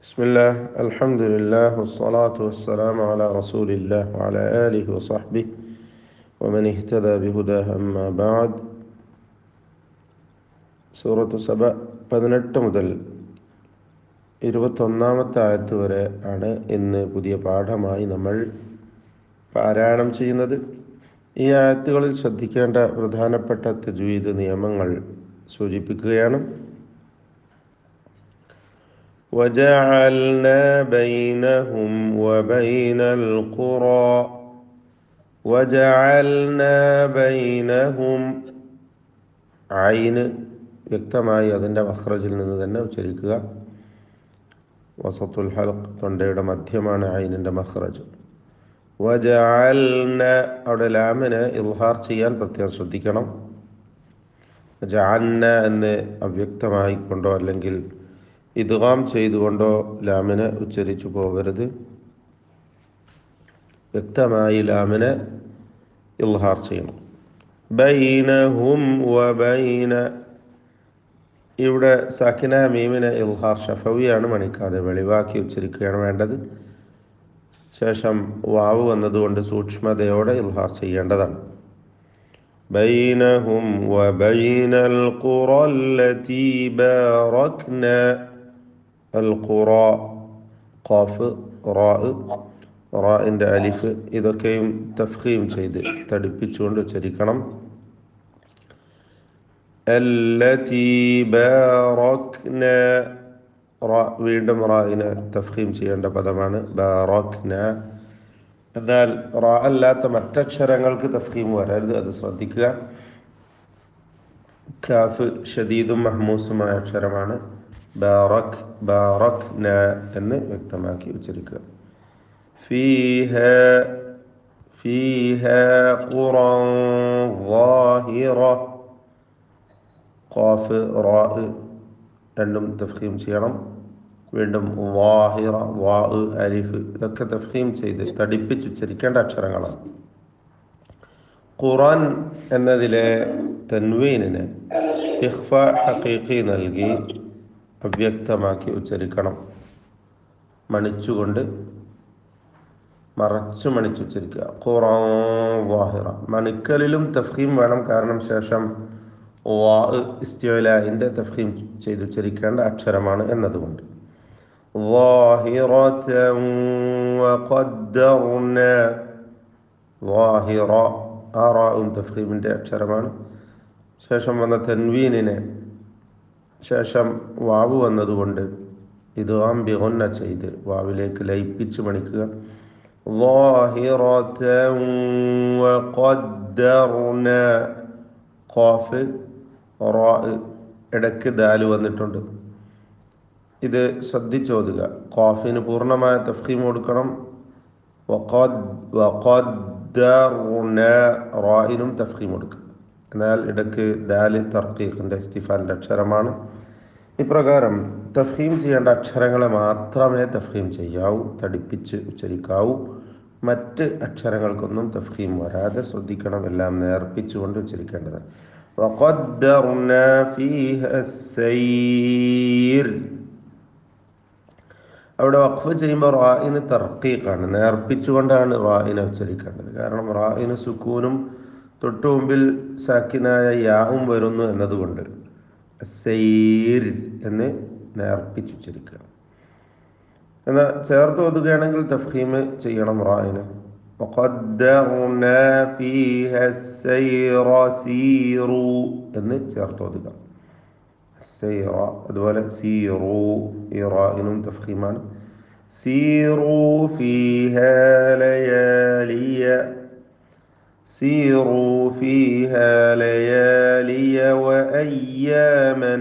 بسم الله الحمد لله والصلاة والسلام على رسول الله وعلى آله وصحبه ومن اهتدى بهداه أما بعد. സൂറത്ത് സബ 18 മുതൽ 21 ആയത്ത് വരെ ആണ് ഇന്ന് പുതിയ പാഠമായി നമ്മൾ പാരായണം ചെയ്യുന്നത്. ഈ ആയത്തുകളിൽ ശ്രദ്ധിക്കേണ്ട പ്രധാനപ്പെട്ട തജ്വീദ് നിയമങ്ങൾ സൂചിപ്പിക്കുകയാണ്. وجعلنا بينهم وبين القرى وجعلنا بينهم ഐന് വ്യക്തമായി അതിൻ്റെ മഖ്റജിൽ നിന്ന് തന്നെ ഉച്ചരിക്കുക. വസത്തുൽ ഹൽഖ് തൊണ്ടയുടെ മധ്യമാണ് ഐനിൻ്റെ മഖ്റജ്. വജഅൽന അവിടെ ലാമിനെ ഇൽഹാർ ചെയ്യാൻ പ്രത്യേകം ശ്രദ്ധിക്കണം. ജഅൽന എന്ന് അവ്യക്തമായി കൊണ്ടോ അല്ലെങ്കിൽ ഇദ്ഗാം ചെയ്തുകൊണ്ടോ ലാമിനെ ഉച്ചരിച്ചു പോകരുത്. വ്യക്തമായി ലാമിനെ ഇൽഹാർ ചെയ്യണം. ബൈനഹും വബൈന, ഇവിടെ സാക്കിന മീമിനെ ഇൽഹാർ ഷഫവിയാണ്, മണിക്കാതെ വെളിവാക്കി ഉച്ചരിക്കുകയാണ് വേണ്ടത്. ശേഷം വാവ് വന്നതുകൊണ്ട് സൂക്ഷ്മതയോടെ ഇൽഹാർ ചെയ്യേണ്ടതാണ്. ബൈനഹും വബൈനൽ ഖുറല്ലതി ബാറക്ന, അൽ ഖുറ, ഖാഫ്, റാഇൻ്റെ അലിഫ് ഇതൊക്കെയും തഫ്ഖീം ചെയ്ത് തടിപ്പിച്ചുകൊണ്ട് ഉച്ചരിക്കണം. അല്ലതി ബാറക്ന, വീണ്ടും റാഇനെ തഫ്ഖീം ചെയ്യേണ്ട പദമാണ് ബാറക്ന. എന്നാൽ റാ അല്ലാത്ത മറ്റക്ഷരങ്ങൾക്ക് തഫ്ഖീം വരരുത്, അത് ശ്രദ്ധിക്കുക. കാഫ് ഷദീദും മഹ്മൂസുമായ അക്ഷരമാണ്. ബാറക്, ബാറക്ന എന്ന് വ്യക്തമാക്കി ഉച്ചരിക്കുക. ഫീഹാ, ഫീഹാ ഖുറൻ ളാഹിറ, ഖാഫ് റാ രണ്ടും തഫ്ഖീം ചെയ്യണം. വീണ്ടും ളാഹിറ, വാ അലിഫ് ഇതൊക്കെ തഫ്ഖീം ചെയ്ത് തടിപ്പിച്ച് ഉച്ചരിക്കേണ്ട അക്ഷരങ്ങളാണ്. ഖുറാൻ എന്നതിലെ തൻവീനിന് ഇഖ്ഫ ഹഖീഖി നൽകി അവ്യക്തമാക്കി ഉച്ചരിക്കണം. മണിച്ചുകൊണ്ട് മറച്ചു മണിച്ചുച്ചരിക്കുക. ഖുറാൻ ളാഹിറ, മണിക്കലിലും തഫ്ഖീം വേണം, കാരണം ശേഷം വാ ഇസ്തിഅലാഇന്റെ തഫ്ഖീം ചെയ്ത് ഉച്ചരിക്കേണ്ട അക്ഷരമാണ് എന്നതുകൊണ്ട്. ളാഹിറതൻ വഖദ്ദർന, ളാഹിറ ആ റാഉം തഫ്ഖീമിന്റെ അക്ഷരമാണ്. ശേഷം വന്ന തൻവീനിനെ ശേഷം വാവ് വന്നതുകൊണ്ട് ഇദ്ഗാം ബിഗുന്ന ചെയ്ത് വാവിലേക്ക് ലയിപ്പിച്ച് മണിക്കുക. ളാഹിറതൻ വഖദ്ദർന, ഖാഫ് റാ ഇടയ്ക്ക് ദാല് വന്നിട്ടുണ്ട്, ഇത് ശ്രദ്ധിച്ചോതുക. ഖാഫിന് പൂർണ്ണമായ തഫ്ഖീം കൊടുക്കണം. വഖദ്ദർന റാഇനും തഫ്ഖീം കൊടുക്കുക. എന്നാൽ ഇടയ്ക്ക് ദാല് തർക്കീഖിൻ്റെ ഇസ്തിഫാലിൻ്റെ അക്ഷരമാണ്. ഇപ്രകാരം തഫ്ഖീം ചെയ്യേണ്ട അക്ഷരങ്ങളെ മാത്രമേ തഫ്ഖീം ചെയ്യാവൂ, തടിപ്പിച്ച് ഉച്ചരിക്കാവൂ. മറ്റ് അക്ഷരങ്ങൾക്കൊന്നും തഫ്ഖീം വരാതെ ശ്രദ്ധിക്കണം, എല്ലാം നേർപ്പിച്ചുകൊണ്ട് ഉച്ചരിക്കേണ്ടതാണ്. വഖദ്ദർന ഫീഹ സൈർ, അവിടെ വഖഫ് ചെയ്യുമ്പോൾ റാഇന് തർക്കീഖാണ്, നേർപ്പിച്ചുകൊണ്ടാണ് റാഇനെ ഉച്ചരിക്കേണ്ടത്. കാരണം റാഇന് സുക്കൂനും തൊട്ടു മുമ്പിൽ സാക്കിനായ യാവും വരുന്നു എന്നതുകൊണ്ട് സൈർ എന്ന് നേർപ്പിച്ചുച്ചരിക്കുക. എന്നാൽ ചേർത്ത് ഓതുകയാണെങ്കിൽ തഫ്ഖീം ചെയ്യണം റാഇന്. വഖദ്ദർന ഫീഹ സൈറ സീറു എന്ന് ചേർത്ത് ഓതുക. സൈറ, അതുപോലെ സീറു ഈ റാഇനും തഫ്ഖീമാണ്. സീറു ഫീഹ ലയാലിയ, سيروا فيها ليالي وأياما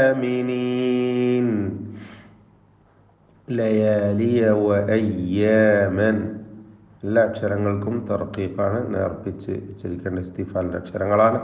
آمنين, ليالي وأياما എല്ലാ അക്ഷരങ്ങൾക്കും തർക്കീഖാണ്, നേർപ്പിച്ച് ഉച്ചരിക്കേണ്ട ഇസ്തിഫാലിൻ്റെ അക്ഷരങ്ങളാണ്.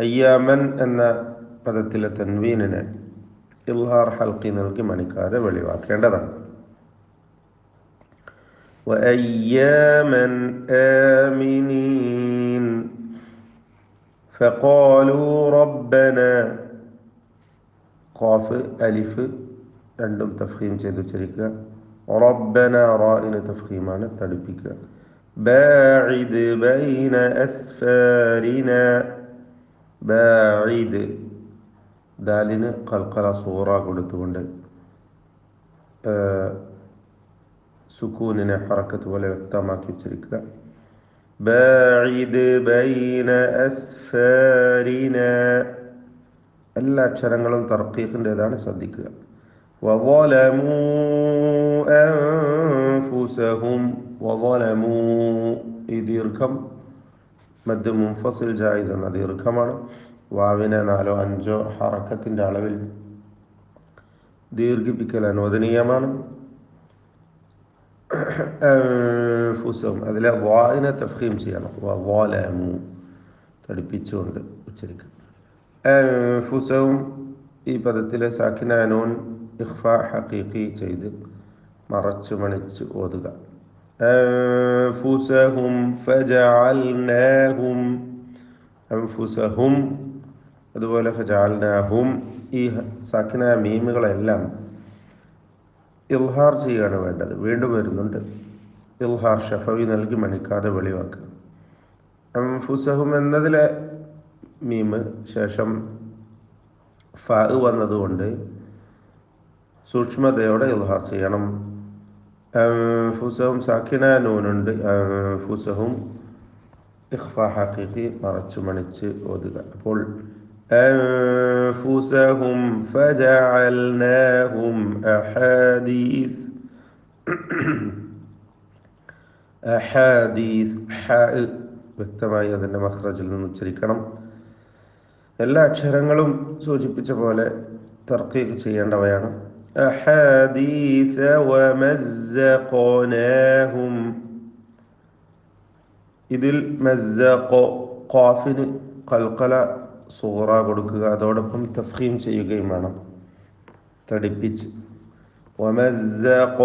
അയ്യാമൻ എന്ന പദത്തിലെ തൻവീനിനെ ഇൽഹാർ ഹൽഖി നൽകി മണിക്കാതെ വെളിവാക്കേണ്ടതാണ്. وأياما آمنين فقالوا ربنا, ഖാഫ് അലിഫ് രണ്ടും തഫ്ഖീം ചെയ്ത് ഉച്ചരിക്കുക. റബ്ബന റാഇന് തഫ്ഖീമാണ്, തടിപ്പിക്കുക. ബാഇദ് ബൈന അസ്ഫാരിന, ബാഇദ് ദാലിന് ഖൽഖല സൂറ കൊടുത്തുകൊണ്ട് സുക്കൂനിനെ ഹറക്കത്ത് പോലെ വ്യക്തമാക്കി ഉച്ചരിക്കുക. ബാഇദ് ബൈന അസ്ഫാരിന, എല്ലാ അക്ഷരങ്ങളും തർക്കീഖിൻ്റെതാണ്, ശ്രദ്ധിക്കുക. വളമൂ അൻഫുസഹും, വളമൂ ഈ ദീർഘം മദ് മുൻഫസിൽ ജായിസ് എന്ന ദീർഘമാണ്. വാവിനെ 4 or 5 ഹറക്കത്തിൻ്റെ അളവിൽ ദീർഘിപ്പിക്കൽ അനുവദനീയമാണ്. അൻഫുസഹും അതിലെ വായിനെ തഫ്ഖീം ചെയ്യണം. വളമൂ തടിപ്പിച്ചുകൊണ്ട് ഉച്ചരിക്കുക. അൻഫുസഹും ഈ പദത്തിലെ സാക്കിന നൂൻ ഇഖ്ഫാ ഹഖീഖി ചെയ്ത് മറച്ചു മണിച്ച് ഓതുക. അൻഫുസഹും ഫജഅൽനാഹും, അൻഫുസഹും അതുപോലെ ഫജഅൽനാഹും, ഈ സാക്കിന മീമുകളെല്ലാം ഇൽഹാർ ചെയ്യുകയാണ് വേണ്ടത്. വീണ്ടും വരുന്നുണ്ട്. ഇൽഹാർ ഷഫവി നൽകി മണിക്കാതെ വെളിവാക്കുക. അൻഫുസഹും എന്നതിലെ മീമ് ശേഷം ഫാ വന്നതുകൊണ്ട് സൂക്ഷ്മതയോടെ ഇൽഹാർ ചെയ്യണം. അൻഫുസഹും സാക്കിന നൂനുണ്ട്. അൻഫുസഹും ഇഖ്ഫാ ഹഖീഖി മറച്ചു മണിച്ച് ഓതുക. അപ്പോൾ അൻഫുസഹും ഫജഅൽനാഹും അഹാദീസ്, അഹാദീസ് ഹ വ്യക്തമായി അതിൻ്റെ മഖ്റജിൽ നിന്ന് ഉച്ചരിക്കണം. എല്ലാ അക്ഷരങ്ങളും സൂചിപ്പിച്ച പോലെ തർക്കീഖ് ചെയ്യേണ്ടവയാണ്. അഹാദീസ വമസ്സഖനാഹും, ഇതിൽ മസ്സഖ ഖാഫിന് ഖൽഖല സൂറ കൊടുക്കുക, അതോടൊപ്പം തഫ്ഖീം ചെയ്യുകയും വേണം, തടിപ്പിച്ച്. വമസ്സഖനാഹും,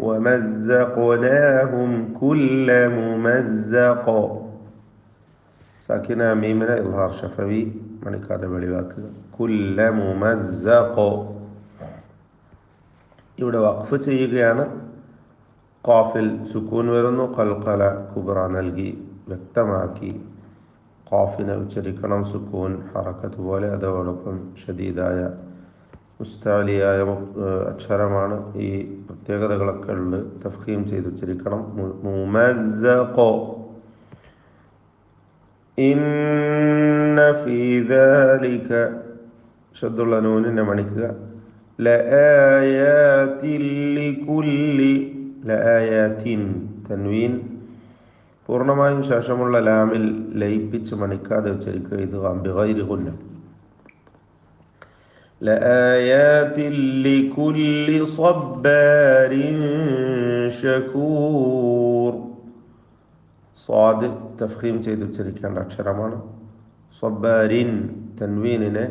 വമസ്സഖനാഹും കുല്ല മുമസ്സഖ, സാക്കിന മീമിനെ ഇൽഹാർ ഷഫവി മണിക്കാതെ വെളിവാക്കുക. കുല്ല മുമസ്സഖ, ഇവിടെ വഖഫ് ചെയ്യുകയാണ്. ഖാഫിൽ സുക്കൂൻ വരുന്നു, ഖൽഖല കുബ്ര നൽകി വ്യക്തമാക്കി ഖാഫിനെ ഉച്ചരിക്കണം. സുക്കൂൻ ഹറക്കത്ത് പോലെ, അതോടൊപ്പം ഷദീദായ മുസ്താലിയായ അക്ഷരമാണ്. ഈ പ്രത്യേകതകളൊക്കെ ഉള്ളത് തഫ്ഖീം ചെയ്ത് ഉച്ചരിക്കണം. മുമസ്സഖ. ഇന്ന ഫീ ദാലിക ഷദ്ദുള്ള നൂനിനെ മണിക്കുക. ലആയാതിൻ ലികുല്ലി, ലആയാതിൻ തൻവീൻ പൂർണ്ണമായും ശേഷമുള്ള ലാമിൽ ലയിപ്പിച്ച് മണിക്കാതെ ഉച്ചരിക്കുക. ഇത് ബിഗൈരി ഗുന്ന. ലആയാതിൻ ലികുല്ലി സബ്ബാരിൻ ശകൂർ, സ്വാദ് തഫ്ഖീം ചെയ്ത് ഉച്ചരിക്കേണ്ട അക്ഷരമാണ്. സബ്ബാരിൻ തൻവീനിനെ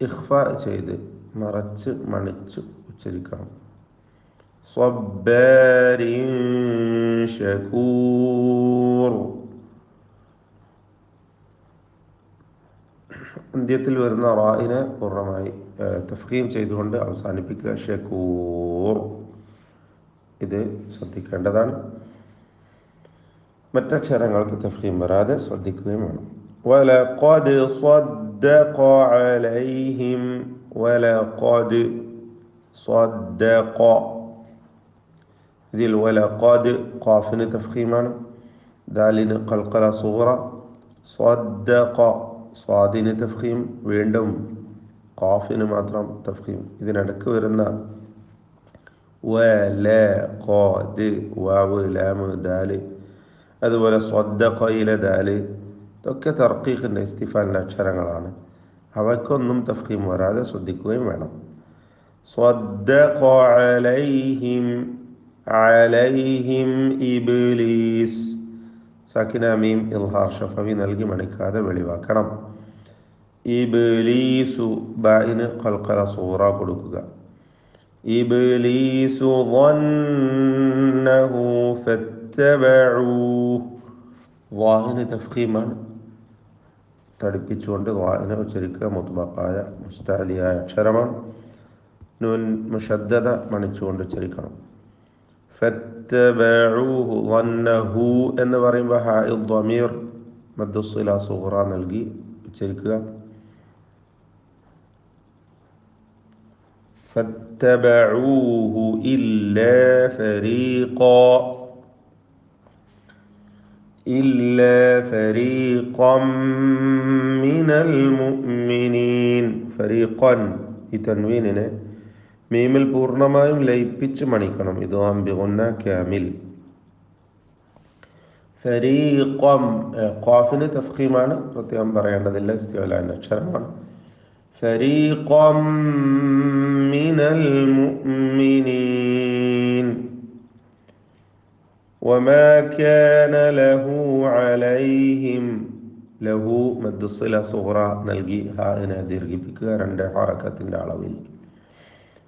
ഇഖ്ഫാ ചെയ്ത് മറച്ച് മണിച്ച് ഉച്ചരിക്കണം. സബ്ബാരിൻ ശകൂർ. അന്ത്യത്തിൽ വരുന്ന റായിനെ പൂർണ്ണമായി തഫ്ഖീം ചെയ്തുകൊണ്ട് അവസാനിപ്പിക്കുക. ഷകൂർ, ഇത് ശ്രദ്ധിക്കേണ്ടതാണ്. മറ്റക്ഷരങ്ങൾക്ക് തഫ്ഖീം വരാതെ ശ്രദ്ധിക്കുകയും വേണം. വലഖദ് സ്വദ്ദഖ അലൈഹിം, വലഖദ് സ്വദ്ദഖ, ഇതിൽ വലഖദ് ഖാഫിന് തഫ്ഖീമാണ്, ദാലിന് ഖൽഖല സൂറ. സ്വദ്ദഖ സ്വാദിന് തഫ്ഖീം, വീണ്ടും ഖാഫിന് മാത്രം തഫ്ഖീം. ഇതിനിടക്ക് വരുന്ന വലഖദ് വാവ് ലാമ് ദാല്, അതുപോലെ സ്വദ്ദഖയിലെ ദാല്, ഇതൊക്കെ തർക്കീഖിൻ്റെ ഇസ്തിഫാലിൻ്റെ അക്ഷരങ്ങളാണ്. അവയ്ക്കൊന്നും തഫ്ഖീം വരാതെ ശ്രദ്ധിക്കുകയും വേണം. സ്വദ്ദഖ അലൈഹിം, അലൈഹിം ഇബ്ലീസ്, സാക്കിന മീം ഇൽഹാർ ഷഫവി നൽകി മണിക്കാതെ വെളിവാക്കണം. ഇബ്ലീസു ബായിന് ഖൽഖല സൂറ കൊടുക്കുക. ഇബ്ലീസു ظنه فاتبعوه, വാഹിന് തഫ്ഖീമാണ്, തടിപ്പിച്ചുകൊണ്ട് വാഹിനെ ഉച്ചരിക്കുക. മുത്ബഖായ മുസ്താലിയായ അക്ഷരമാണ്. നൂൻ മുഷദ്ദദ മണിച്ചുകൊണ്ട് ഉച്ചരിക്കണം. ഫത്തബഊഹു വന്നഹു എന്ന് പറയുമ്പോൾ ഹാഇ ദ്വമീർ മദ്ദുസ്സില സുഗ്റ നൽകി ഉച്ചരിക്കുക. ഫത്തബഊഹു ഇല്ലാ ഫരീഖം മിനൽ മുഅ്മിനീൻ. ഫരീഖൻ ഈ തൻവീനിനെ മീമിൽ പൂർണ്ണമായും ലയിപ്പിച്ച് മണിക്കണം. ഇദ്ഗാം ബിഗുന്ന കാമിൽ. ഫരീഖം ഖാഫിന് തഫ്ഖീമാണ്, പ്രത്യേകം പറയേണ്ടതില്ല, ഇസ്തിഅലാന്റെ അക്ഷരമാണ്. ഫരീഖം മിനൽ മുഅ്മിനീൻ വമാ കാന ലഹു അലൈഹിം. ലഹു മദ്ദുസ്സില സുഗ്റ നൽകി ഹാഇനെ ദീർഘിപ്പിക്കുക 2 ഹറക്കത്തിന്റെ അളവിൽ.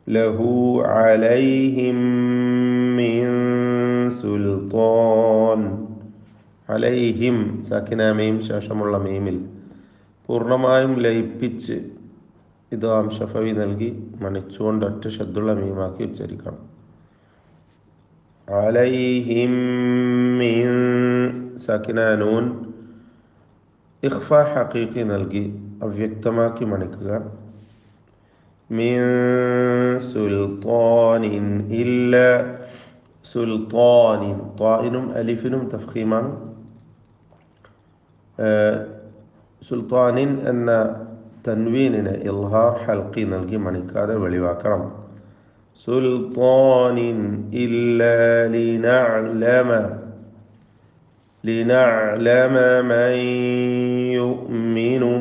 ലഹു അലൈഹിം മിൻ സുൽത്താൻ. അലൈഹിം സാക്കിന മീം ശേഷമുള്ള മീമിൽ പൂർണ്ണമായും ലയിപ്പിച്ച് ഇദ്ഗാം ശഫവി നൽകി മണിച്ചുകൊണ്ട് ഒറ്റ ശദ്ദുള്ള മീമാക്കി ഉച്ചരിക്കണം. അലൈഹിം മിൻ സാക്കിന നൂൻ ഇഖ്ഫ ഹഖീഖി നൽകി അവ്യക്തമാക്കി മണിക്കുക. മിൻ സുൽത്താനിൻ ഇല്ല സുൽത്താനിൻ. ത്വാഇനും അലിഫിനും തഫ്ഖീമാണ്. സുൽത്താനിൻ എന്ന തൻവീനിനെ ഇൽഹാർ ഹൽഖി നൽകി മണിക്കാതെ വെളിവാക്കണം. സുൽത്താനിൻ ഇല്ലാ ലിനഅലമ മൻ യുഅ്മിനു.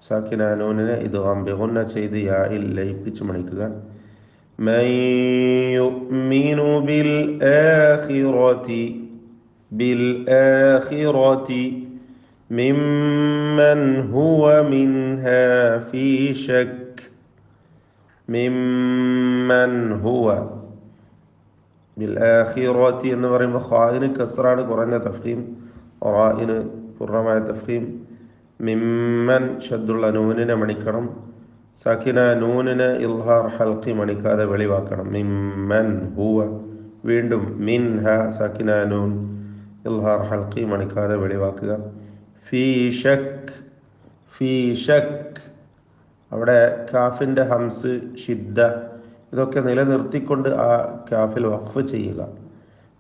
സാക്കിന നൂനിനെ ഇദ്ഗാം ബിഗുന്ന ചെയ്ത് യാഇൽ ലയിപ്പിച്ച് മണിക്കുക. മൻ യുഅ്മിനു ബിൽ ആഖിറതി മിമ്മൻ ഹുവ മിൻഹാ ഫീ ശക്ക്. മിമ്മൻ ഹുവ ബിൽ ആഖിറതി എന്ന് പറയുമ്പോൾ ഖാഇന് കസ്റാണ്, കുറഞ്ഞ തഫ്ഖീം. റാഇന് പൂർണ്ണമായ തഫ്ഖീം. മിമ്മൻ ശദ്ദുള്ള നൂനിനെ മണിക്കണം. സാക്കിന നൂനിനെ ഇൽഹാർ ഹൽഖി മണിക്കാതെ വെളിവാക്കണം. മിമ്മൻ ഹുവ. വീണ്ടും മിൻഹ സാക്കിന നൂൻ ഇൽഹാർ ഹൽഖി മണിക്കാതെ വെളിവാക്കുക. ഫീ ഷക്ക്. അവിടെ കാഫിൻ്റെ ഹംസ് ഷിദ്ദ ഇതൊക്കെ നിലനിർത്തിക്കൊണ്ട് ആ കാഫിൽ വഖഫ് ചെയ്യുക.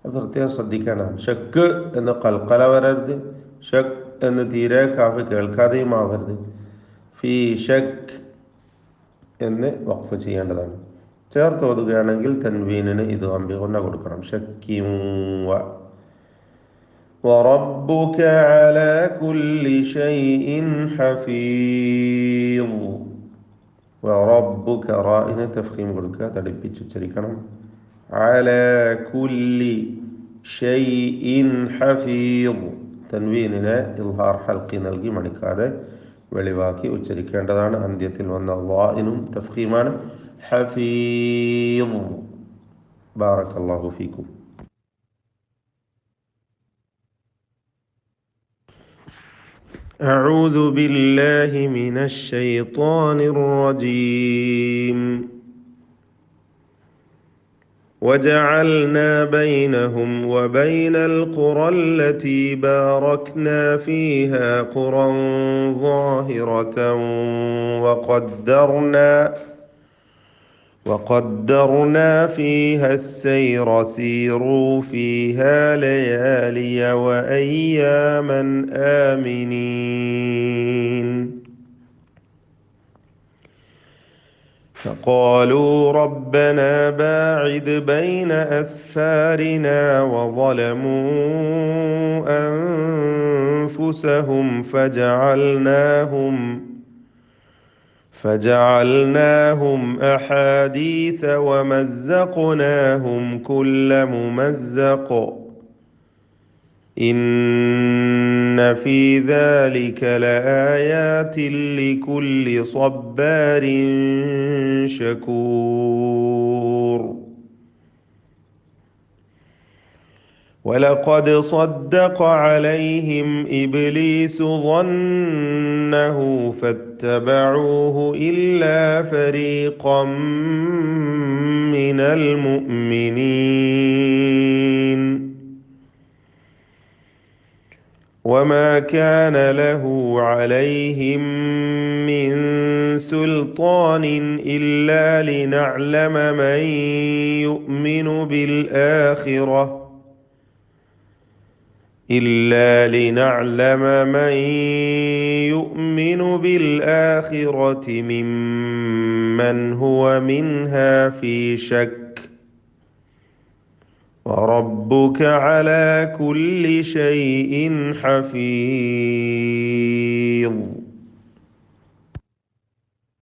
അത് പ്രത്യേകം ശ്രദ്ധിക്കേണ്ടതാണ്. ഷക്ക് എന്ന് ഖൽഖല വരരുത്, ഷക്ക് എന്ന് തീരെ കാഫ് കേൾക്കാതെയും ആവരുത്. ഫീ ഷക്ക് എന്ന് വഖഫ് ചെയ്യേണ്ടതാണ്. ചേർത്തോതുകയാണെങ്കിൽ തൻവീനിന് ഇദ്ഗാം ബിഗുന്ന കൊടുക്കണം. ഷക്കിൻ വറബ്ബുക അലാ കുല്ലി ഷൈഇൻ ഹഫീദ്. വറബ്ബുക റാഇന് തഫ്ഖീം കൊടുക്കുക, തടിപ്പിച്ച് ഉച്ചരിക്കണം. അലാ കുല്ലി ഷൈഇൻ ഹഫീദ്. തൻവീനിനെ ഇൽഹാർ ഹൽഖി നൽകി മണിക്കാതെ വെളിവാക്കി ഉച്ചരിക്കേണ്ടതാണ്. അന്ത്യത്തിൽ വന്ന ളാഇനും തഫ്ഖീമാണ്. ഹഫീദ്. ബാറക്കല്ലാഹു ഫീക്കും. أعوذ بالله من الشيطان الرجيم. وجعلنا بينهم وبين القرى التي باركنا فيها قرى ظاهرة وقدرنا فيها السير سيروا فيها ليالي وأياما آمنين. فقالوا ربنا باعد بين أسفارنا وظلموا أنفسهم فجعلناهم أحاديث ومزقناهم كل ممزق إن في ذلك لآيات لكل صبار شكور. ولقد صدق عليهم إبليس ظن يضلونه فاتبعوه إلا فريقا من المؤمنين وما كان له عليهم من سلطان إلا لنعلم من يؤمن بالآخرة ممن هو منها في شك وربك على كل شيء حفيظ.